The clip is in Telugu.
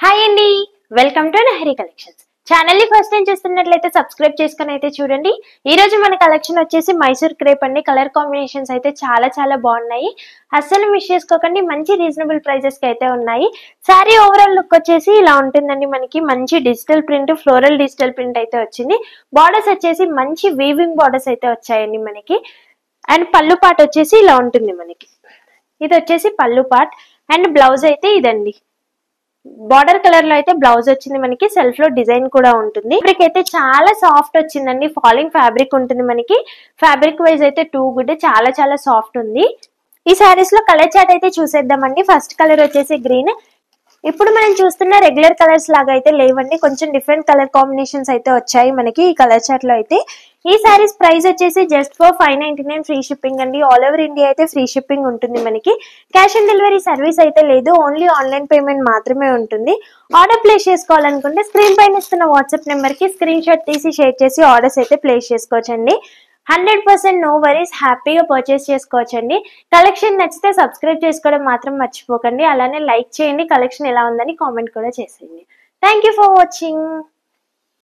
హాయ్ అండి, welcome to Nahri collections. Channel ని ఫస్ట్ టైం చూస్తున్నట్లయితే సబ్స్క్రైబ్ చేసుకుని అయితే చూడండి. ఈ రోజు మన కలెక్షన్ వచ్చేసి మైసూర్ క్రేప్ అండి. కలర్ కాంబినేషన్స్ అయితే చాలా బాగున్నాయి. అస్సలు మిస్ చేసుకోకండి. మంచి రీజనబుల్ ప్రైజెస్ కి అయితే ఉన్నాయి. సారీ ఓవరాల్ లుక్ వచ్చేసి ఇలా ఉంటుందండి. మనకి మంచి digital print, floral digital print అయితే వచ్చింది. బార్డర్స్ వచ్చేసి మంచి వీవింగ్ బార్డర్స్ అయితే వచ్చాయండి మనకి. అండ్ పళ్ళు పార్ట్ వచ్చేసి ఇలా ఉంటుంది మనకి. ఇది వచ్చేసి పళ్ళు పార్ట్ అండ్ బ్లౌజ్ అయితే ఇదండి. బార్డర్ కలర్ లో అయితే బ్లౌజ్ వచ్చింది మనకి. సెల్ఫ్ లో డిజైన్ కూడా ఉంటుంది. ఫ్యాబ్రిక్ అయితే చాలా సాఫ్ట్ వచ్చిందండి. ఫాలింగ్ ఫ్యాబ్రిక్ ఉంటుంది మనకి. ఫ్యాబ్రిక్ వైజ్ అయితే టూ గుడ్, చాలా సాఫ్ట్ ఉంది. ఈ సారీస్ లో కలర్ చార్ట్ అయితే చూసేద్దామండి. ఫస్ట్ కలర్ వచ్చేసి గ్రీన్. ఇప్పుడు మనం చూస్తున్న రెగ్యులర్ కలర్స్ లాగా అయితే లేవండి. కొంచెం డిఫరెంట్ కలర్ కాంబినేషన్స్ అయితే వచ్చాయి మనకి ఈ కలర్ చార్ట్ లో అయితే. ఈ సారీస్ ప్రైస్ వచ్చేసి జస్ట్ ఫర్ 599 ఫ్రీ షిప్పింగ్ అండి. ఆల్ ఓవర్ ఇండియా అయితే ఫ్రీ షిప్పింగ్ ఉంటుంది మనకి. క్యాష్ ఆన్ డెలివరీ సర్వీస్ అయితే లేదు. ఓన్లీ ఆన్లైన్ పేమెంట్ మాత్రమే ఉంటుంది. ఆర్డర్ ప్లేస్ చేసుకోవాలనుకుంటే స్క్రీన్ పైన ఇస్తున్న వాట్సాప్ నెంబర్ కి స్క్రీన్ షాట్ తీసి షేర్ చేసి ఆర్డర్స్ అయితే ప్లేస్ చేసుకోవచ్చండి. 100% నో వరీస్, హ్యాపీగా పర్చేస్ చేసుకోవచ్చండి. కలెక్షన్ నచ్చితే సబ్స్క్రైబ్ చేసుకోవడం మాత్రం మర్చిపోకండి. అలానే లైక్ చేయండి. కలెక్షన్ ఎలా ఉందని కామెంట్ కూడా చేసేయండి. Thank you for watching.